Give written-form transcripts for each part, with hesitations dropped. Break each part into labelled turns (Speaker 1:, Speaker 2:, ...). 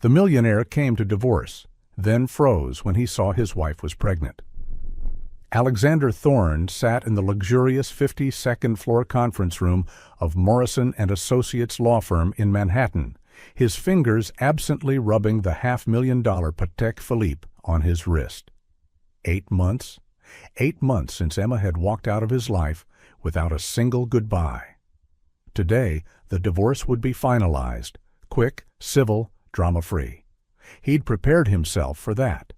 Speaker 1: The millionaire came to divorce, then froze when he saw his wife was pregnant. Alexander Thorne sat in the luxurious 52nd floor conference room of Morrison & Associates law firm in Manhattan, his fingers absently rubbing the $500,000 Patek Philippe on his wrist. 8 months? 8 months since Emma had walked out of his life without a single goodbye. Today, the divorce would be finalized, quick, civil, drama-free. He'd prepared himself for that.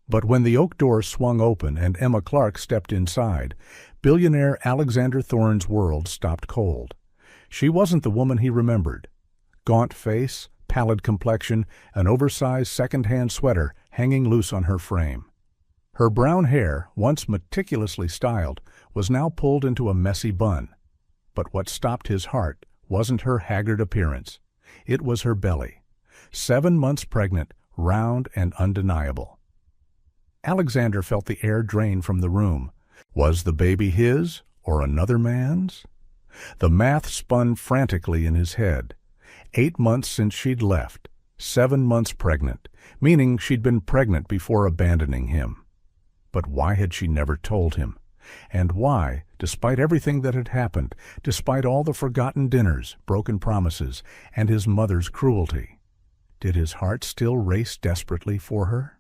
Speaker 1: But when the oak door swung open and Emma Clark stepped inside, billionaire Alexander Thorne's world stopped cold. She wasn't the woman he remembered. Gaunt face, pallid complexion, an oversized second-hand sweater hanging loose on her frame. Her brown hair, once meticulously styled, was now pulled into a messy bun. But what stopped his heart wasn't her haggard appearance. It was her belly. 7 months pregnant, round and undeniable. Alexander felt the air drain from the room. Was the baby his or another man's? The math spun frantically in his head. 8 months since she'd left, 7 months pregnant, meaning she'd been pregnant before abandoning him. But why had she never told him? And why, despite everything that had happened, despite all the forgotten dinners, broken promises, and his mother's cruelty, did his heart still race desperately for her?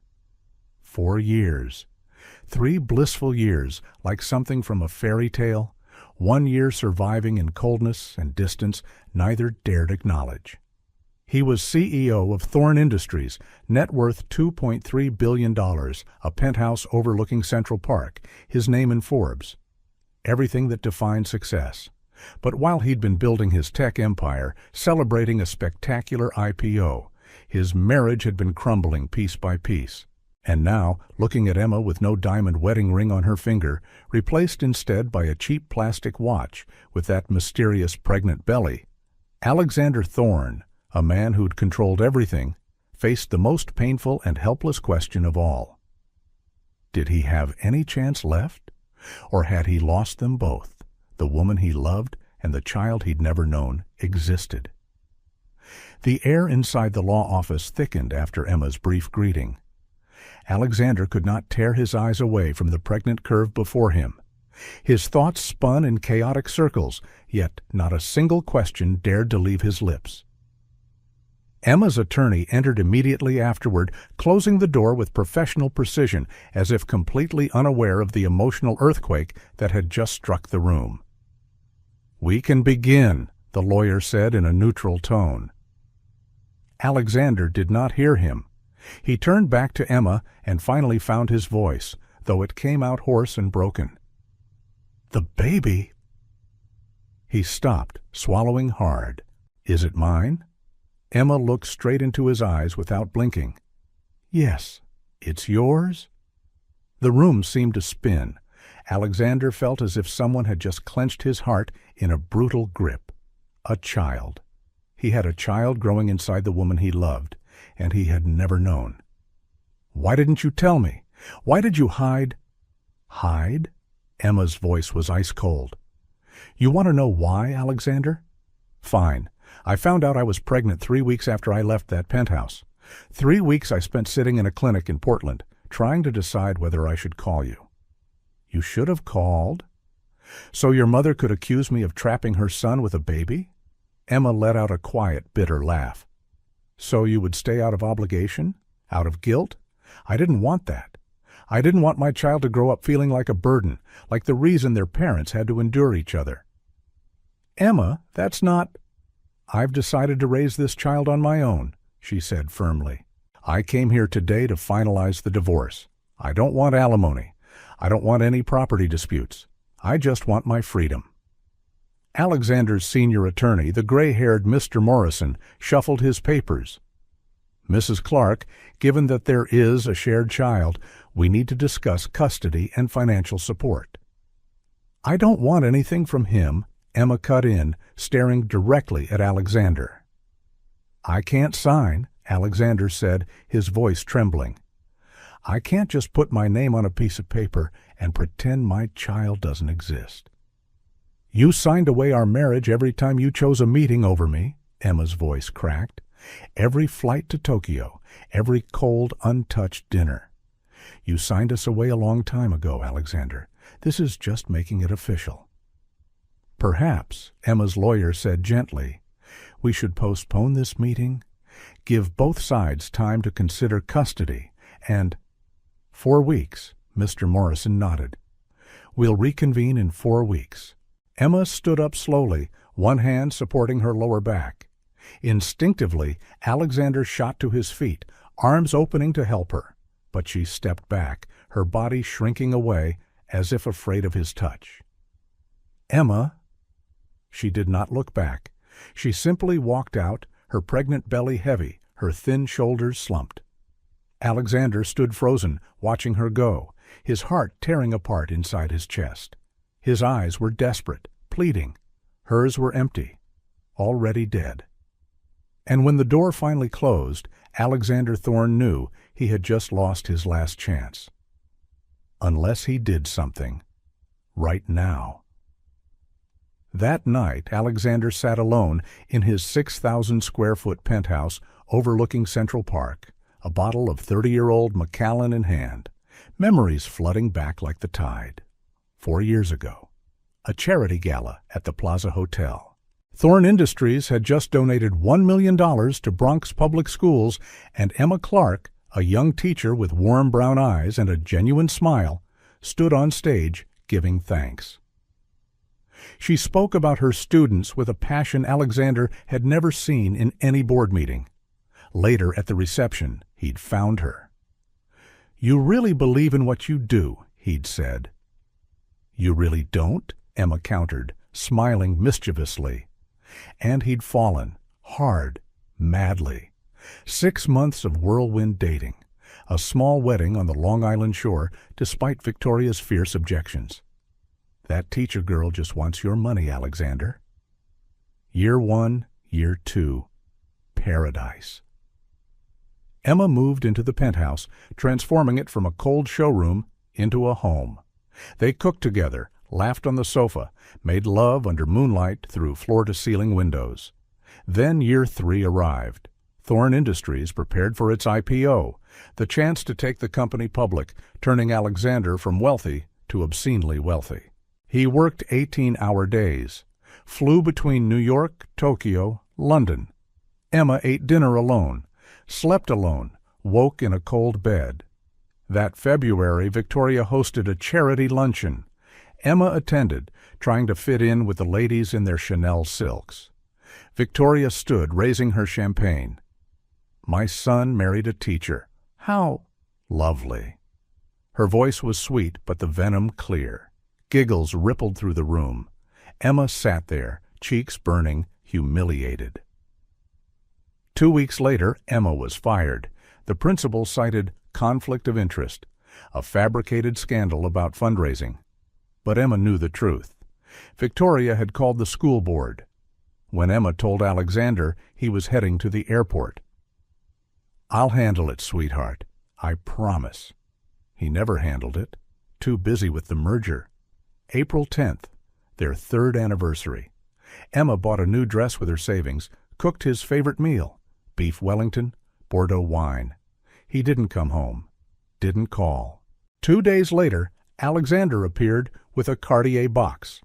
Speaker 1: 4 years. 3 blissful years, like something from a fairy tale. 1 year surviving in coldness and distance neither dared acknowledge. He was CEO of Thorne Industries, net worth $2.3 billion, a penthouse overlooking Central Park, his name in Forbes. Everything that defined success. But while he'd been building his tech empire, celebrating a spectacular IPO, his marriage had been crumbling piece by piece. And now, looking at Emma with no diamond wedding ring on her finger, replaced instead by a cheap plastic watch with that mysterious pregnant belly, Alexander Thorne, a man who'd controlled everything, faced the most painful and helpless question of all. Did he have any chance left? Or had he lost them both? The woman he loved and the child he'd never known existed. The air inside the law office thickened after Emma's brief greeting. Alexander could not tear his eyes away from the pregnant curve before him. His thoughts spun in chaotic circles, yet not a single question dared to leave his lips. Emma's attorney entered immediately afterward, closing the door with professional precision, as if completely unaware of the emotional earthquake that had just struck the room. "We can begin," the lawyer said in a neutral tone. Alexander did not hear him. He turned back to Emma and finally found his voice, though it came out hoarse and broken. "The baby?" He stopped, swallowing hard. "Is it mine?" Emma looked straight into his eyes without blinking. "Yes. It's yours?" The room seemed to spin. Alexander felt as if someone had just clenched his heart in a brutal grip. A child. He had a child growing inside the woman he loved, and he had never known. "Why didn't you tell me? Why did you hide?" "Hide?" Emma's voice was ice cold. "You want to know why, Alexander? Fine. I found out I was pregnant 3 weeks after I left that penthouse. 3 weeks I spent sitting in a clinic in Portland, trying to decide whether I should call you." "You should have called." "So your mother could accuse me of trapping her son with a baby?" Emma let out a quiet, bitter laugh. "So you would stay out of obligation? Out of guilt? I didn't want that. I didn't want my child to grow up feeling like a burden, like the reason their parents had to endure each other." "Emma, that's not—" "I've decided to raise this child on my own," she said firmly. "I came here today to finalize the divorce. I don't want alimony. I don't want any property disputes. I just want my freedom." Alexander's senior attorney, the gray-haired Mr. Morrison, shuffled his papers. "Mrs. Clark, given that there is a shared child, we need to discuss custody and financial support." "I don't want anything from him," Emma cut in, staring directly at Alexander. "I can't sign," Alexander said, his voice trembling. "I can't just put my name on a piece of paper and pretend my child doesn't exist." "You signed away our marriage every time you chose a meeting over me," Emma's voice cracked. Every flight to Tokyo, every cold, untouched dinner. You signed us away a long time ago, Alexander. This is just making it official. Perhaps, Emma's lawyer said gently, we should postpone this meeting, give both sides time to consider custody, and 4 weeks, Mr. Morrison nodded. We'll reconvene in 4 weeks. Emma stood up slowly, one hand supporting her lower back. Instinctively, Alexander shot to his feet, arms opening to help her, but she stepped back, her body shrinking away as if afraid of his touch. Emma. She did not look back. She simply walked out, her pregnant belly heavy, her thin shoulders slumped. Alexander stood frozen, watching her go, his heart tearing apart inside his chest. His eyes were desperate, pleading. Hers were empty, already dead. And when the door finally closed, Alexander Thorne knew he had just lost his last chance. Unless he did something. Right now. That night, Alexander sat alone in his 6,000-square-foot penthouse overlooking Central Park, a bottle of 30-year-old Macallan in hand, memories flooding back like the tide. 4 years ago, a charity gala at the Plaza Hotel. Thorne Industries had just donated $1 million to Bronx Public Schools, and Emma Clark, a young teacher with warm brown eyes and a genuine smile, stood on stage giving thanks. She spoke about her students with a passion Alexander had never seen in any board meeting. Later at the reception, he'd found her. You really believe in what you do, he'd said. You really don't? Emma countered, smiling mischievously. And he'd fallen, hard, madly. 6 months of whirlwind dating, a small wedding on the Long Island shore despite Victoria's fierce objections. That teacher girl just wants your money, Alexander. Year 1, year 2, paradise. Emma moved into the penthouse, transforming it from a cold showroom into a home. They cooked together, laughed on the sofa, made love under moonlight through floor-to-ceiling windows. Then year 3 arrived. Thorne Industries prepared for its IPO, the chance to take the company public, turning Alexander from wealthy to obscenely wealthy. He worked 18-hour days, flew between New York, Tokyo, London. Emma ate dinner alone, slept alone, woke in a cold bed. That February, Victoria hosted a charity luncheon. Emma attended, trying to fit in with the ladies in their Chanel silks. Victoria stood, raising her champagne. My son married a teacher. How lovely. Her voice was sweet, but the venom clear. Giggles rippled through the room. Emma sat there, cheeks burning, humiliated. 2 weeks later, Emma was fired. The principal cited conflict of interest, a fabricated scandal about fundraising. But Emma knew the truth. Victoria had called the school board. When Emma told Alexander, he was heading to the airport. I'll handle it, sweetheart. I promise. He never handled it. Too busy with the merger. April 10th, their 3rd anniversary. Emma bought a new dress with her savings, cooked his favorite meal, beef Wellington, Bordeaux wine. He didn't come home, didn't call. 2 days later, Alexander appeared with a Cartier box,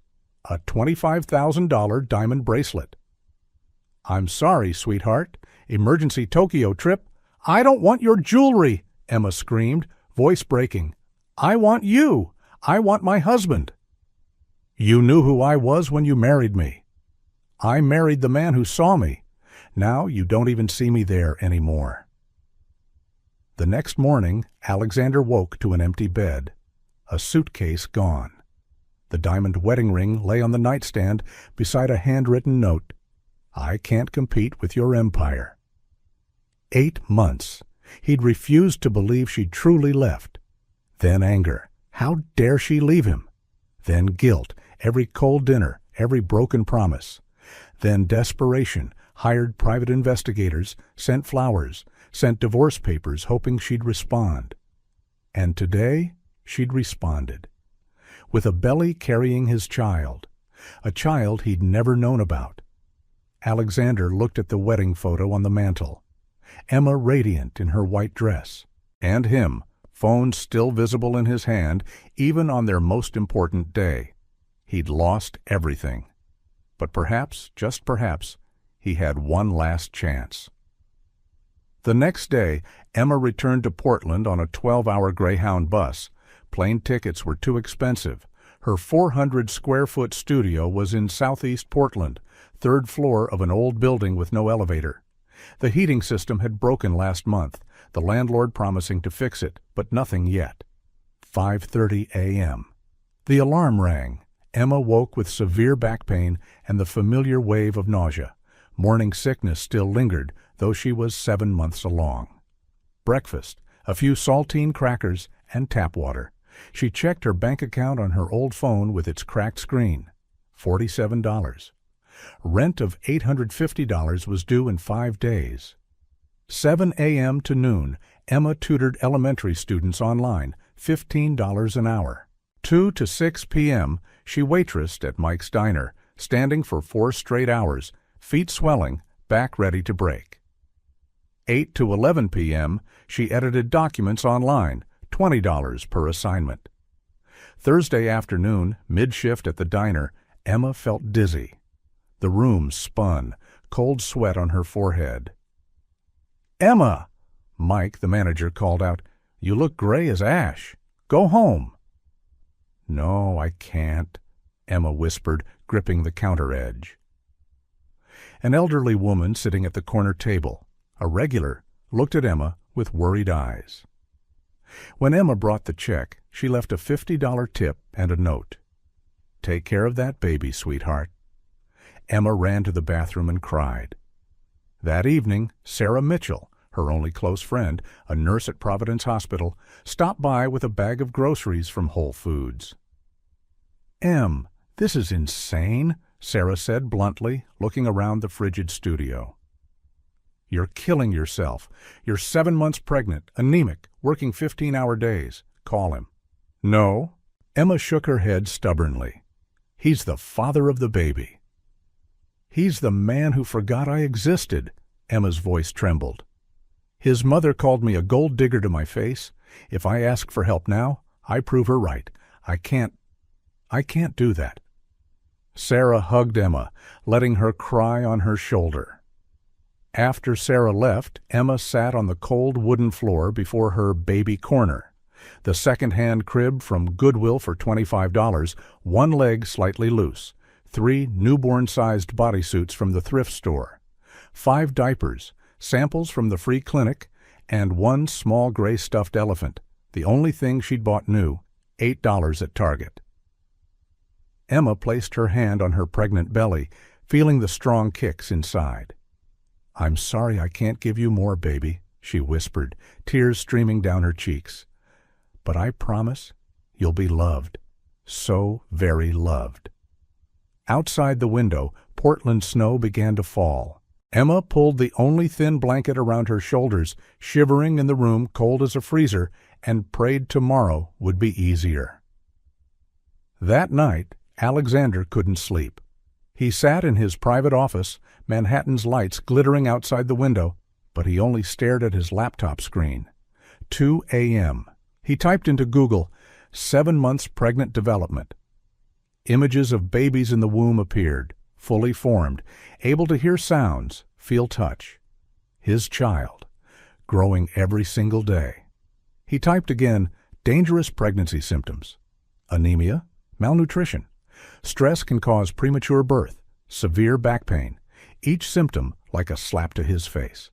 Speaker 1: a $25,000 diamond bracelet. I'm sorry, sweetheart. Emergency Tokyo trip. I don't want your jewelry, Emma screamed, voice breaking. I want you. I want my husband. You knew who I was when you married me. I married the man who saw me. Now you don't even see me there anymore. The next morning, Alexander woke to an empty bed, a suitcase gone. The diamond wedding ring lay on the nightstand beside a handwritten note. I can't compete with your empire. 8 months. He'd refused to believe she'd truly left. Then anger. How dare she leave him? Then guilt, every cold dinner, every broken promise. Then desperation, hired private investigators, sent flowers, sent divorce papers hoping she'd respond. And today, she'd responded. With a belly carrying his child, a child he'd never known about. Alexander looked at the wedding photo on the mantel. Emma radiant in her white dress. And him, phone still visible in his hand, even on their most important day. He'd lost everything. But perhaps, just perhaps, he had one last chance. The next day, Emma returned to Portland on a 12-hour Greyhound bus. Plane tickets were too expensive. Her 400-square-foot studio was in southeast Portland, third floor of an old building with no elevator. The heating system had broken last month, the landlord promising to fix it, but nothing yet. 5:30 a.m. The alarm rang. Emma woke with severe back pain and the familiar wave of nausea. Morning sickness still lingered, though she was 7 months along. Breakfast, a few saltine crackers, and tap water. She checked her bank account on her old phone with its cracked screen. $47. Rent of $850 was due in 5 days. 7 a.m. to noon, Emma tutored elementary students online, $15 an hour. 2 to 6 p.m., she waitressed at Mike's Diner, standing for 4 straight hours, feet swelling, back ready to break. 8 to 11 p.m., she edited documents online, $20 per assignment. Thursday afternoon, mid-shift at the diner, Emma felt dizzy. The room spun, cold sweat on her forehead. "Emma!" Mike, the manager, called out. "You look gray as ash. Go home." "No, I can't," Emma whispered, gripping the counter edge. An elderly woman sitting at the corner table, a regular, looked at Emma with worried eyes. When Emma brought the check, she left a $50 tip and a note. "Take care of that baby, sweetheart." Emma ran to the bathroom and cried. That evening, Sarah Mitchell, her only close friend, a nurse at Providence Hospital, stopped by with a bag of groceries from Whole Foods. "Em, this is insane," Sarah said bluntly, looking around the frigid studio. "You're killing yourself. You're 7 months pregnant, anemic, working 15-hour days. Call him." "No." Emma shook her head stubbornly. "He's the father of the baby." "He's the man who forgot I existed," Emma's voice trembled. "His mother called me a gold digger to my face. If I ask for help now, I prove her right. I can't do that." Sarah hugged Emma, letting her cry on her shoulder. After Sarah left, Emma sat on the cold wooden floor before her baby corner. The second-hand crib from Goodwill for $25, one leg slightly loose, 3 newborn-sized bodysuits from the thrift store, 5 diapers, samples from the free clinic, and 1 small gray stuffed elephant, the only thing she'd bought new, $8 at Target. Emma placed her hand on her pregnant belly, feeling the strong kicks inside. "I'm sorry I can't give you more, baby," she whispered, tears streaming down her cheeks. "But I promise you'll be loved, so very loved." Outside the window, Portland snow began to fall. Emma pulled the only thin blanket around her shoulders, shivering in the room cold as a freezer, and prayed tomorrow would be easier. That night, Alexander couldn't sleep. He sat in his private office, Manhattan's lights glittering outside the window, but he only stared at his laptop screen. 2 a.m. He typed into Google, 7 months pregnant development. Images of babies in the womb appeared, fully formed, able to hear sounds, feel touch. His child, growing every single day. He typed again, dangerous pregnancy symptoms. Anemia, malnutrition. Stress can cause premature birth, severe back pain, each symptom like a slap to his face.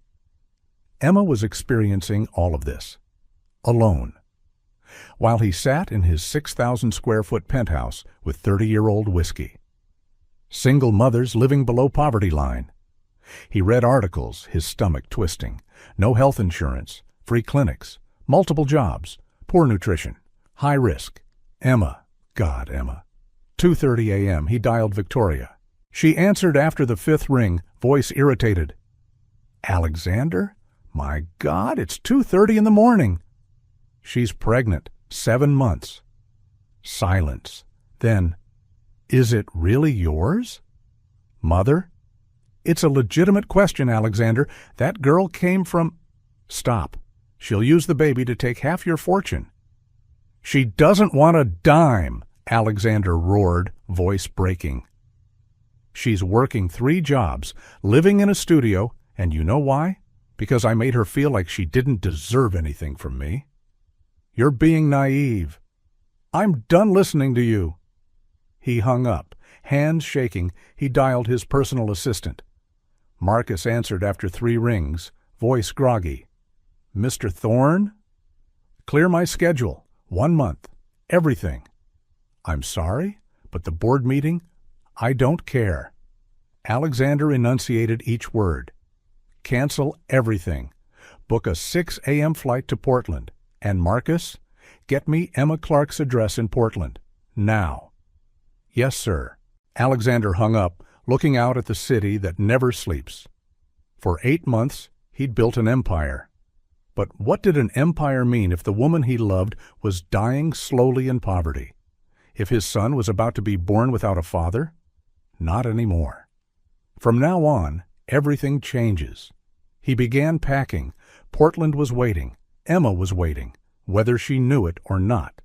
Speaker 1: Emma was experiencing all of this, alone. While he sat in his 6,000-square-foot penthouse with 30-year-old whiskey. Single mothers living below poverty line. He read articles, his stomach twisting. No health insurance, free clinics, multiple jobs, poor nutrition, high risk. Emma, God, Emma. 2:30 a.m. He dialed Victoria. She answered after the 5th ring, voice irritated. "Alexander? My God, it's 2:30 in the morning." "She's pregnant, 7 months." Silence. Then, "Is it really yours?" "Mother?" It's a legitimate question, Alexander. That girl came from— Stop. She'll use the baby to take half your fortune. She doesn't want a dime, Alexander roared, voice breaking. She's working 3 jobs, living in a studio, and you know why? Because I made her feel like she didn't deserve anything from me. You're being naive. I'm done listening to you. He hung up. Hands shaking, he dialed his personal assistant. Marcus answered after 3 rings, voice groggy. Mr. Thorne? Clear my schedule. 1 month. Everything. I'm sorry, but the board meeting? I don't care. Alexander enunciated each word. Cancel everything. Book a 6 a.m. flight to Portland. And Marcus, get me Emma Clark's address in Portland. Now. Yes, sir. Alexander hung up, looking out at the city that never sleeps. For 8 months, he'd built an empire. But what did an empire mean if the woman he loved was dying slowly in poverty? If his son was about to be born without a father? Not anymore. From now on, everything changes. He began packing. Portland was waiting. Emma was waiting, whether she knew it or not.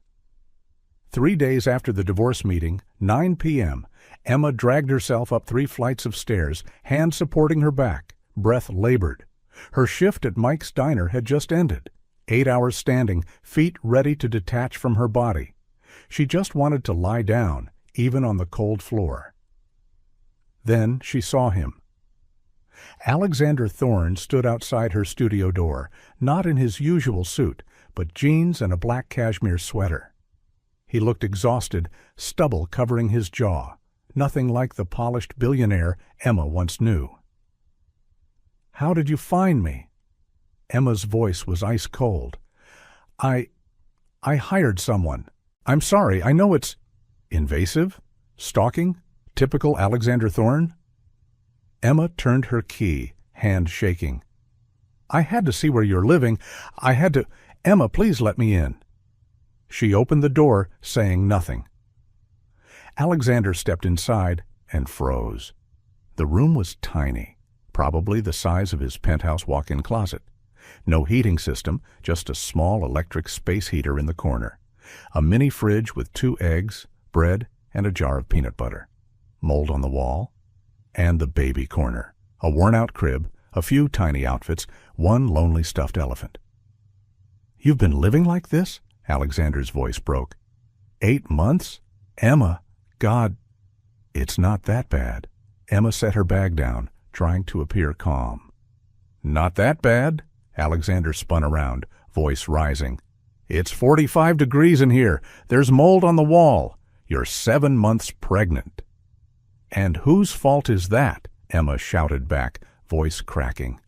Speaker 1: 3 days after the divorce meeting, 9 p.m., Emma dragged herself up 3 flights of stairs, hands supporting her back, breath labored. Her shift at Mike's Diner had just ended. 8 hours standing, feet ready to detach from her body. She just wanted to lie down, even on the cold floor. Then she saw him. Alexander Thorne stood outside her studio door, not in his usual suit, but jeans and a black cashmere sweater. He looked exhausted, stubble covering his jaw, nothing like the polished billionaire Emma once knew. How did you find me? Emma's voice was ice cold. I hired someone. I'm sorry, I know it's— Invasive? Stalking? Typical Alexander Thorne? Emma turned her key, hand shaking. I had to see where you're living. I had to— Emma, please let me in. She opened the door, saying nothing. Alexander stepped inside and froze. The room was tiny, probably the size of his penthouse walk-in closet. No heating system, just a small electric space heater in the corner. A mini fridge with 2 eggs, bread, and a jar of peanut butter. Mold on the wall. And the baby corner. A worn-out crib, a few tiny outfits, 1 lonely stuffed elephant. You've been living like this? Alexander's voice broke. 8 months? Emma, God. It's not that bad. Emma set her bag down, trying to appear calm. Not that bad? Alexander spun around, voice rising. It's 45 degrees in here. There's mold on the wall. You're 7 months pregnant. And whose fault is that? Emma shouted back, voice cracking.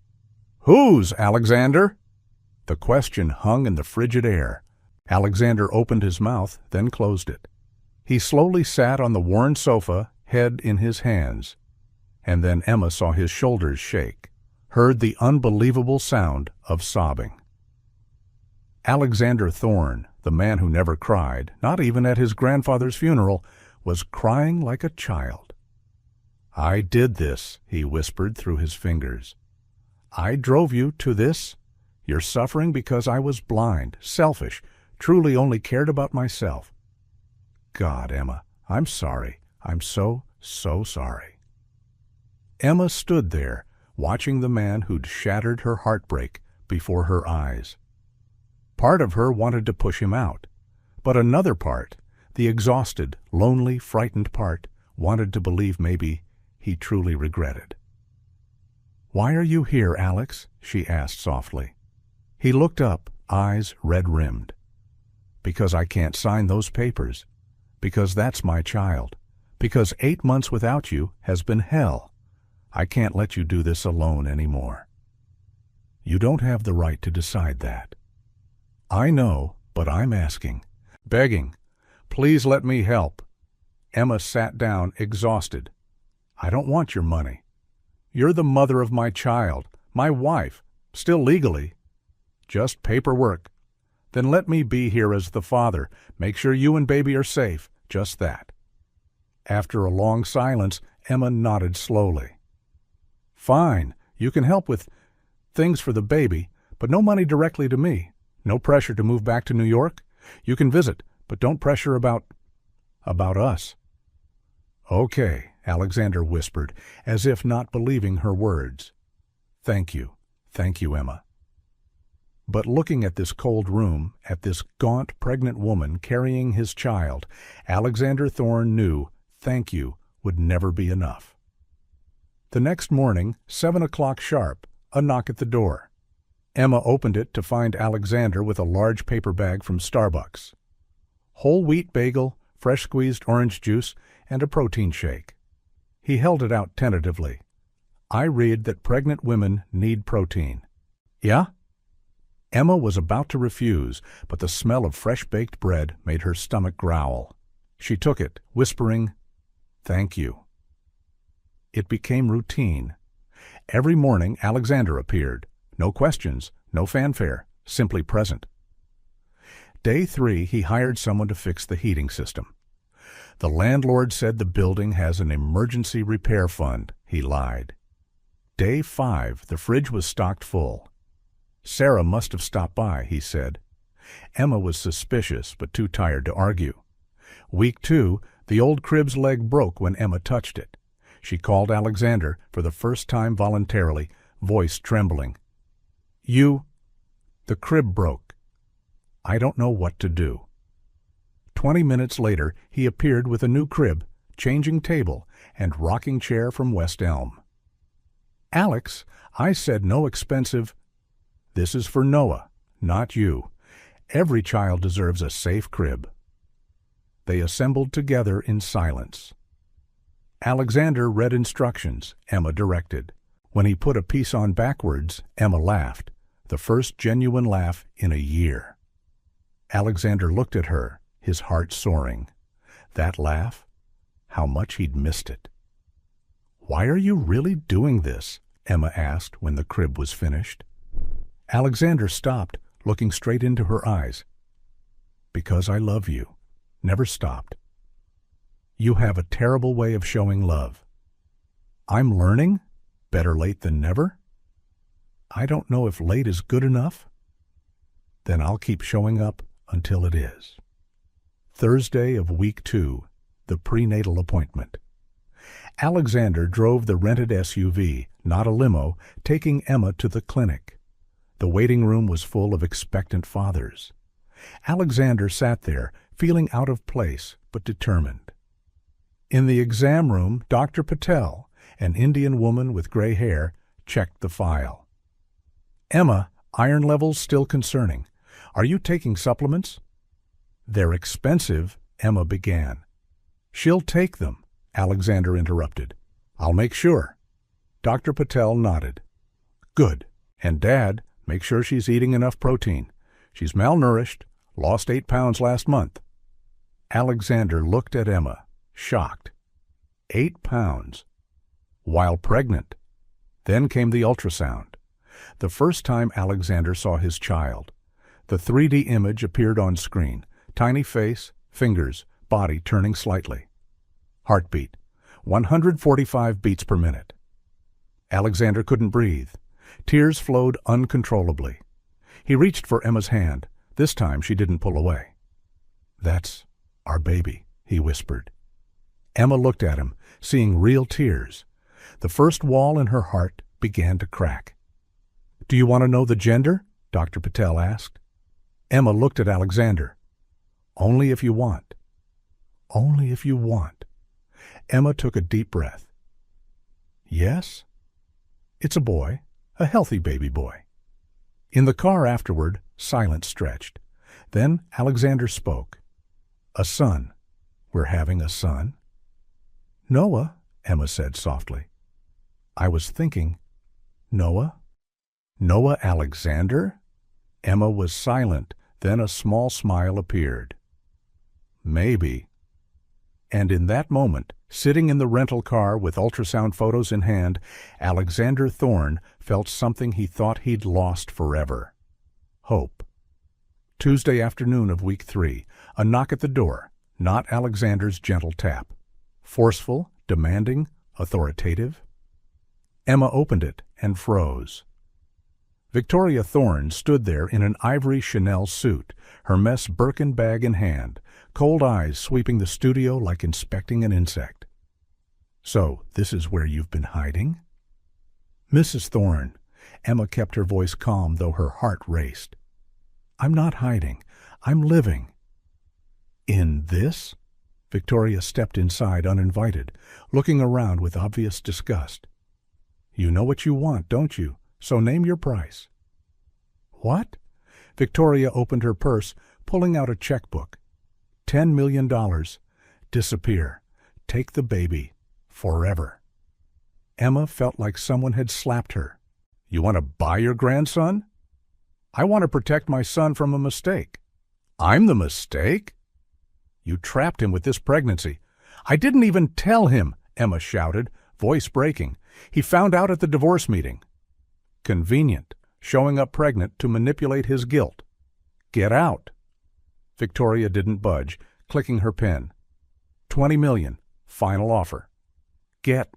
Speaker 1: Whose, Alexander? The question hung in the frigid air. Alexander opened his mouth, then closed it. He slowly sat on the worn sofa, head in his hands. And then Emma saw his shoulders shake, heard the unbelievable sound of sobbing. Alexander Thorne, the man who never cried, not even at his grandfather's funeral, was crying like a child. I did this, he whispered through his fingers. I drove you to this? You're suffering because I was blind, selfish, truly only cared about myself. God, Emma, I'm sorry. I'm so sorry. Emma stood there, watching the man who'd shattered her heartbreak before her eyes. Part of her wanted to push him out, but another part, the exhausted, lonely, frightened part, wanted to believe maybe he truly regretted. Why are you here, Alex? She asked softly. He looked up, eyes red-rimmed. Because I can't sign those papers. Because that's my child. Because 8 months without you has been hell. I can't let you do this alone anymore. You don't have the right to decide that. I know, but I'm asking, begging. Please let me help. Emma sat down, exhausted. I don't want your money. You're the mother of my child, my wife, still legally. Just paperwork. Then let me be here as the father, make sure you and baby are safe, just that. After a long silence, Emma nodded slowly. Fine, you can help with things for the baby, but no money directly to me. No pressure to move back to New York. You can visit, but don't pressure about us. Okay, Alexander whispered, as if not believing her words. Thank you, Emma. But looking at this cold room, at this gaunt, pregnant woman carrying his child, Alexander Thorne knew thank you would never be enough. The next morning, 7 o'clock sharp, a knock at the door. Emma opened it to find Alexander with a large paper bag from Starbucks. Whole wheat bagel, fresh squeezed orange juice, and a protein shake. He held it out tentatively. I read that pregnant women need protein. Yeah? Emma was about to refuse, but the smell of fresh-baked bread made her stomach growl. She took it, whispering, "Thank you." It became routine. Every morning Alexander appeared. No questions, no fanfare, simply present. Day 3, he hired someone to fix the heating system. The landlord said the building has an emergency repair fund. He lied. Day 5, the fridge was stocked full. Sarah must have stopped by, he said. Emma was suspicious, but too tired to argue. Week 2, the old crib's leg broke when Emma touched it. She called Alexander for the first time voluntarily, voice trembling. The crib broke. I don't know what to do." 20 minutes later, he appeared with a new crib, changing table, and rocking chair from West Elm. "Alex, I said no expensive—" "This is for Noah, not you. Every child deserves a safe crib." They assembled together in silence. Alexander read instructions, Emma directed. When he put a piece on backwards, Emma laughed, the first genuine laugh in a year. Alexander looked at her, his heart soaring. That laugh, how much he'd missed it. "Why are you really doing this?" Emma asked when the crib was finished. Alexander stopped, looking straight into her eyes. "Because I love you." Never stopped. "You have a terrible way of showing love." "I'm learning? Better late than never?" "I don't know if late is good enough." "Then I'll keep showing up until it is." Thursday of week 2, the prenatal appointment. Alexander drove the rented SUV, not a limo, taking Emma to the clinic. The waiting room was full of expectant fathers. Alexander sat there, feeling out of place, but determined. In the exam room, Dr. Patel, an Indian woman with gray hair, checked the file. "Emma, iron levels still concerning. Are you taking supplements?" "They're expensive," Emma began. "She'll take them," Alexander interrupted. "I'll make sure." Dr. Patel nodded. "Good. And Dad, make sure she's eating enough protein. She's malnourished, lost 8 pounds last month." Alexander looked at Emma, shocked. 8 pounds. While pregnant. Then came the ultrasound. The first time Alexander saw his child. The 3D image appeared on screen. Tiny face, fingers, body turning slightly. Heartbeat, 145 beats per minute. Alexander couldn't breathe. Tears flowed uncontrollably. He reached for Emma's hand. This time she didn't pull away. "That's our baby," he whispered. Emma looked at him, seeing real tears. The first wall in her heart began to crack. "Do you want to know the gender?" Dr. Patel asked. Emma looked at Alexander. "Only if you want." "Only if you want." Emma took a deep breath. "Yes?" "It's a boy, a healthy baby boy." In the car afterward, silence stretched. Then Alexander spoke. "A son. We're having a son." "Noah," Emma said softly. "I was thinking, Noah?" "Noah Alexander?" Emma was silent, then a small smile appeared. "Maybe." And in that moment, sitting in the rental car with ultrasound photos in hand, Alexander Thorne felt something he thought he'd lost forever. Hope. Tuesday afternoon of week 3, a knock at the door, not Alexander's gentle tap. Forceful, demanding, authoritative. Emma opened it and froze. Victoria Thorne stood there in an ivory Chanel suit, her mess Birkin bag in hand, cold eyes sweeping the studio like inspecting an insect. "So, this is where you've been hiding?" "Mrs. Thorne," Emma kept her voice calm though her heart raced. "I'm not hiding. I'm living." "In this?" Victoria stepped inside uninvited, looking around with obvious disgust. "You know what you want, don't you? So name your price." "What?" Victoria opened her purse, pulling out a checkbook. $10 million. Disappear. Take the baby. Forever. Emma felt like someone had slapped her. "You want to buy your grandson?" "I want to protect my son from a mistake." "I'm the mistake?" "You trapped him with this pregnancy." "I didn't even tell him," Emma shouted, voice breaking. "He found out at the divorce meeting." "Convenient, showing up pregnant to manipulate his guilt." "Get out." Victoria didn't budge, clicking her pen. $20 million, final offer. "Get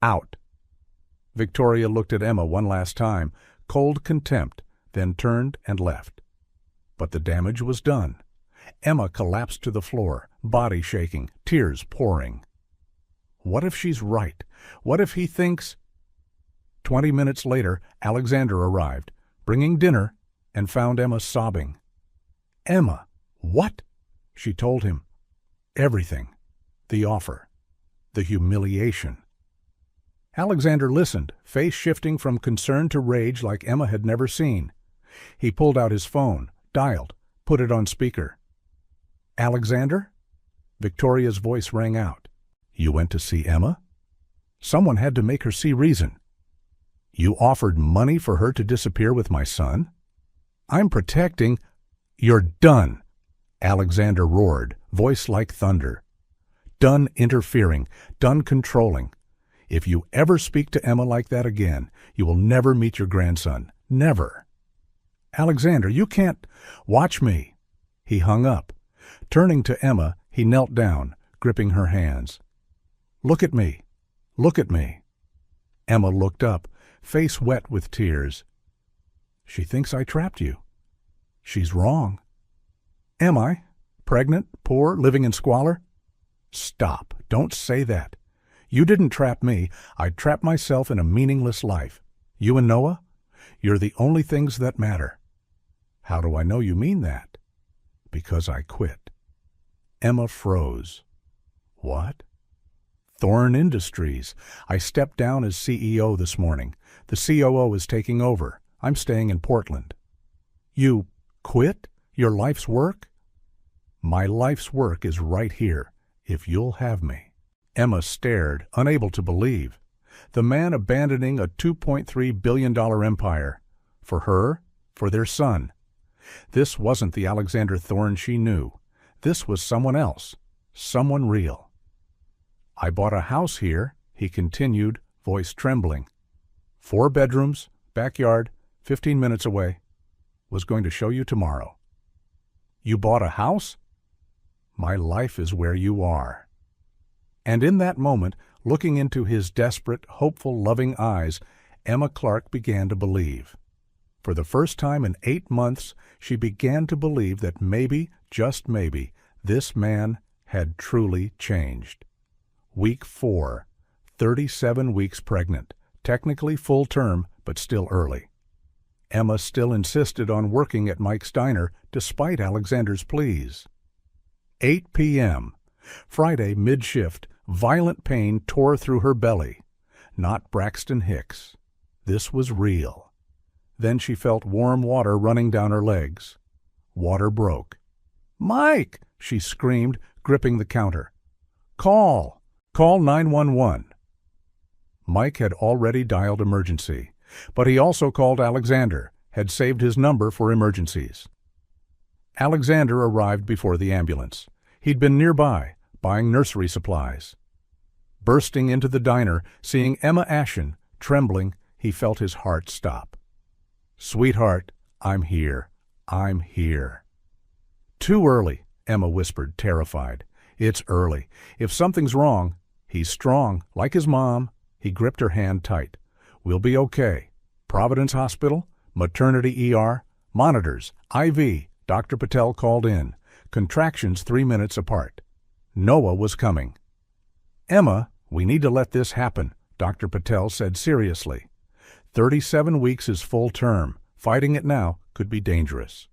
Speaker 1: out." Victoria looked at Emma one last time, cold contempt, then turned and left. But the damage was done. Emma collapsed to the floor, body shaking, tears pouring. What if she's right? What if he thinks... 20 minutes later, Alexander arrived, bringing dinner, and found Emma sobbing. "Emma, what?" She told him. Everything. The offer. The humiliation. Alexander listened, face shifting from concern to rage like Emma had never seen. He pulled out his phone, dialed, put it on speaker. "Alexander?" Victoria's voice rang out. "You went to see Emma?" "Someone had to make her see reason." "You offered money for her to disappear with my son?" "I'm protecting—" "You're done!" Alexander roared, voice like thunder. "Done interfering, done controlling. If you ever speak to Emma like that again, you will never meet your grandson. Never." "Alexander, you can't—" "Watch me." He hung up. Turning to Emma, he knelt down, gripping her hands. "Look at me. Look at me." Emma looked up, face wet with tears. "She thinks I trapped you." "She's wrong." "Am I? Pregnant, poor, living in squalor?" "Stop. Don't say that. You didn't trap me. I trapped myself in a meaningless life. You and Noah? You're the only things that matter." "How do I know you mean that?" "Because I quit." Emma froze. "What?" "Thorne Industries. I stepped down as CEO this morning. The COO is taking over. I'm staying in Portland." "You quit? Your life's work?" "My life's work is right here, if you'll have me." Emma stared, unable to believe. The man abandoning a $2.3 billion empire. For her, for their son. This wasn't the Alexander Thorne she knew. This was someone else, someone real. "I bought a house here," he continued, voice trembling. 4 bedrooms, backyard, 15 minutes away. Was going to show you tomorrow. "You bought a house?" "My life is where you are." And in that moment, looking into his desperate, hopeful, loving eyes, Emma Clark began to believe. For the first time in 8 months, she began to believe that maybe, just maybe, this man had truly changed. Week 4, 37 weeks pregnant, technically full term, but still early. Emma still insisted on working at Mike's Diner despite Alexander's pleas. 8 p.m. Friday, mid-shift, violent pain tore through her belly. Not Braxton Hicks. This was real. Then she felt warm water running down her legs. Water broke. "Mike!" she screamed, gripping the counter. "Call! Call 911." Mike had already dialed emergency, but he also called Alexander, had saved his number for emergencies. Alexander arrived before the ambulance. He'd been nearby, buying nursery supplies. Bursting into the diner, seeing Emma ashen, trembling, he felt his heart stop. "Sweetheart, I'm here. I'm here." "Too early," Emma whispered, terrified. "It's early. If something's wrong—" "He's strong, like his mom." He gripped her hand tight. We'll be okay. Providence Hospital, maternity ER, monitors, IV. Dr. Patel called in. Contractions 3 minutes apart. Noah was coming. Emma, we need to let this happen, Dr. Patel said seriously. 37 weeks is full term. Fighting it now could be dangerous.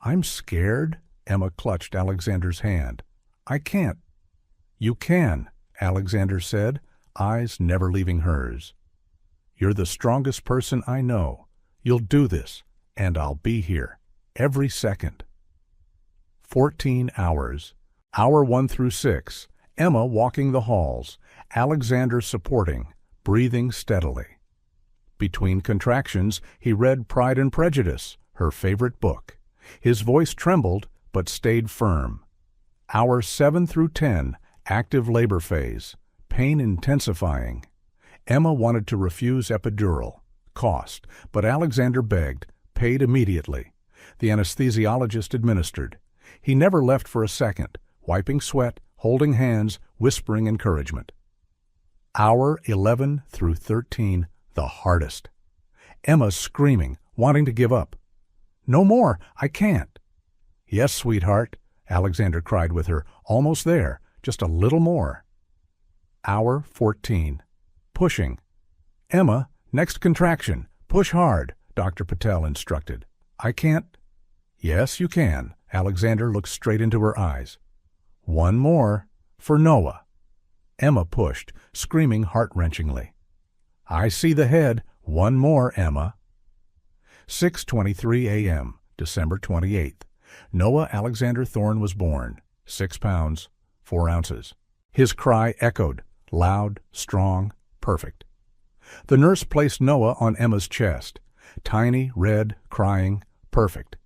Speaker 1: I'm scared, Emma clutched Alexander's hand. I can't. You can, Alexander said, eyes never leaving hers. You're the strongest person I know. You'll do this, and I'll be here, every second. 14 hours. Hour 1 through 6. Emma walking the halls, Alexander supporting, breathing steadily. Between contractions, he read Pride and Prejudice, her favorite book. His voice trembled, but stayed firm. Hour 7 through 10, active labor phase, pain intensifying. Emma wanted to refuse epidural, cost, but Alexander begged, paid immediately. The anesthesiologist administered. He never left for a second, wiping sweat, holding hands, whispering encouragement. Hour 11 through 13, the hardest. Emma screaming, wanting to give up. No more, I can't. Yes, sweetheart, Alexander cried with her, almost there, just a little more. Hour 14. Pushing. Emma, next contraction, push hard, Dr. Patel instructed. I can't. Yes, you can. Alexander looked straight into her eyes. One more, for Noah. Emma pushed, screaming heart-wrenchingly. I see the head. One more, Emma. 6:23 a.m., December 28th. Noah Alexander Thorne was born, 6 pounds, 4 ounces. His cry echoed, loud, strong, perfect. The nurse placed Noah on Emma's chest, tiny, red, crying, perfect.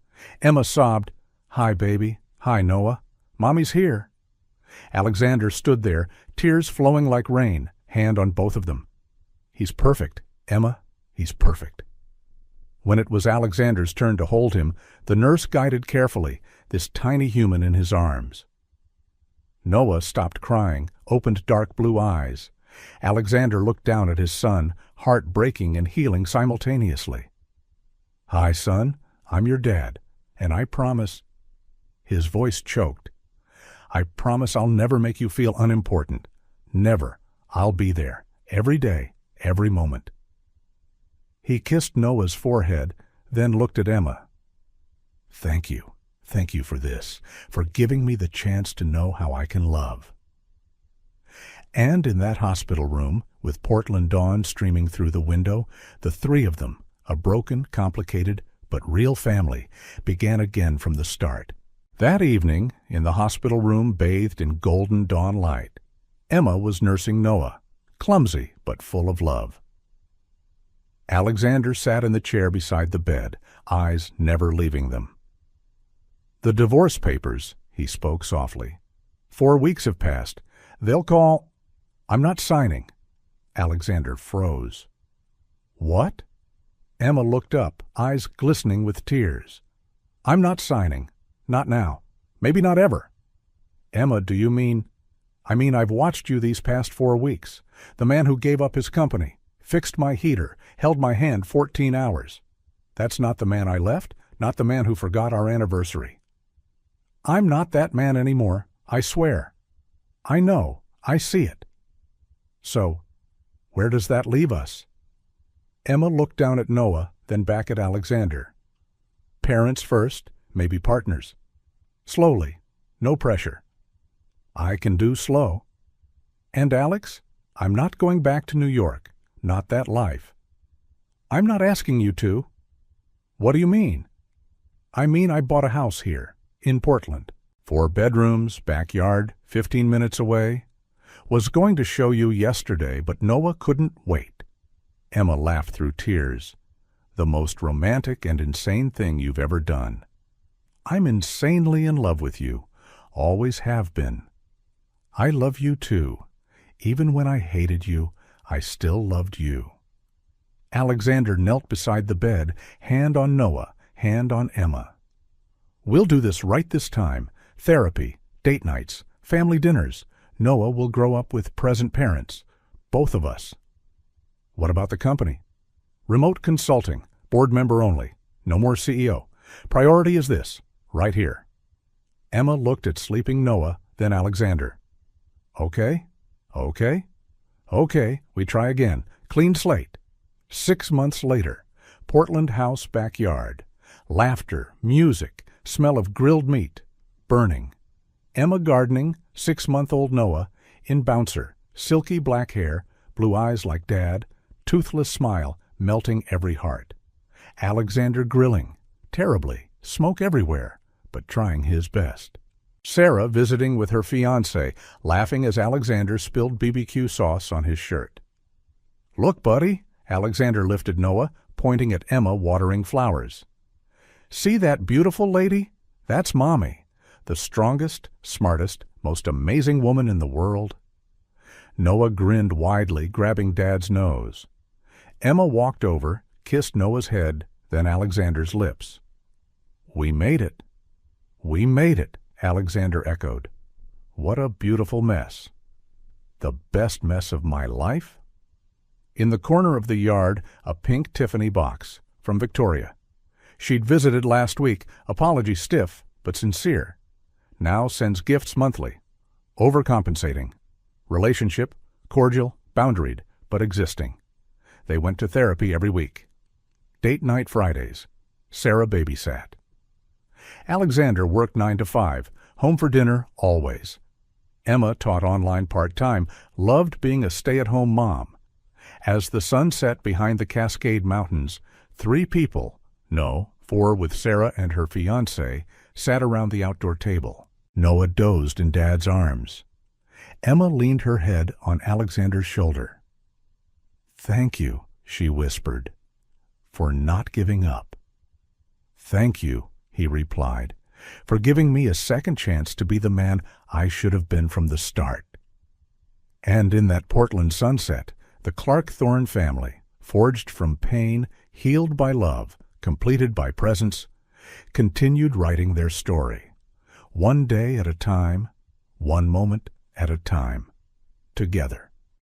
Speaker 1: Emma sobbed, Hi, baby. Hi, Noah. Mommy's here. Alexander stood there, tears flowing like rain, hand on both of them. He's perfect, Emma. He's perfect. When it was Alexander's turn to hold him, the nurse guided carefully, this tiny human in his arms. Noah stopped crying, opened dark blue eyes. Alexander looked down at his son, heart breaking and healing simultaneously. Hi, son. I'm your dad, and I promise... His voice choked. I promise I'll never make you feel unimportant. Never. I'll be there, every day, every moment. He kissed Noah's forehead, then looked at Emma. Thank you. Thank you for this, for giving me the chance to know how I can love. And in that hospital room, with Portland dawn streaming through the window, the three of them, a broken, complicated, but real family, began again from the start. That evening, in the hospital room bathed in golden dawn light, Emma was nursing Noah, clumsy but full of love. Alexander sat in the chair beside the bed, eyes never leaving them. The divorce papers, he spoke softly. 4 weeks have passed. They'll call... I'm not signing. Alexander froze. What? Emma looked up, eyes glistening with tears. I'm not signing. Not now. Maybe not ever. Emma, do you mean... I mean, I've watched you these past 4 weeks. The man who gave up his company, fixed my heater, held my hand 14 hours. That's not the man I left, not the man who forgot our anniversary. I'm not that man anymore, I swear. I know, I see it. So, where does that leave us? Emma looked down at Noah, then back at Alexander. Parents first, maybe partners. Slowly, no pressure. I can do slow. And Alex, I'm not going back to New York, not that life. I'm not asking you to. What do you mean? I mean I bought a house here, in Portland. 4 bedrooms, backyard, 15 minutes away. Was going to show you yesterday, but Noah couldn't wait. Emma laughed through tears. The most romantic and insane thing you've ever done. I'm insanely in love with you. Always have been. I love you too. Even when I hated you, I still loved you. Alexander knelt beside the bed, hand on Noah, hand on Emma. We'll do this right this time. Therapy, date nights, family dinners. Noah will grow up with present parents. Both of us. What about the company? Remote consulting, board member only, no more CEO. Priority is this, right here. Emma looked at sleeping Noah, then Alexander. Okay, okay, okay, we try again. Clean slate. 6 months later, Portland house backyard. Laughter, music, smell of grilled meat, burning. Emma gardening, 6-month-old Noah, in bouncer, silky black hair, blue eyes like Dad, toothless smile, melting every heart. Alexander grilling, terribly, smoke everywhere, but trying his best. Sarah visiting with her fiancé, laughing as Alexander spilled BBQ sauce on his shirt. Look, buddy, Alexander lifted Noah, pointing at Emma watering flowers. See that beautiful lady? That's Mommy, the strongest, smartest, most amazing woman in the world. Noah grinned widely, grabbing Dad's nose. Emma walked over, kissed Noah's head, then Alexander's lips. We made it. We made it, Alexander echoed. What a beautiful mess. The best mess of my life? In the corner of the yard, a pink Tiffany box, from Victoria. She'd visited last week, apology stiff, but sincere. Now sends gifts monthly. Overcompensating. Relationship, cordial, boundaried, but existing. They went to therapy every week. Date night Fridays. Sarah babysat. Alexander worked 9 to 5, home for dinner always. Emma taught online part-time, loved being a stay-at-home mom. As the sun set behind the Cascade Mountains, 3 people, no, 4 with Sarah and her fiancé, sat around the outdoor table. Noah dozed in Dad's arms. Emma leaned her head on Alexander's shoulder. Thank you, she whispered, for not giving up. Thank you, he replied, for giving me a second chance to be the man I should have been from the start. And in that Portland sunset, the Clark Thorne family, forged from pain, healed by love, completed by presence, continued writing their story, one day at a time, one moment at a time, together.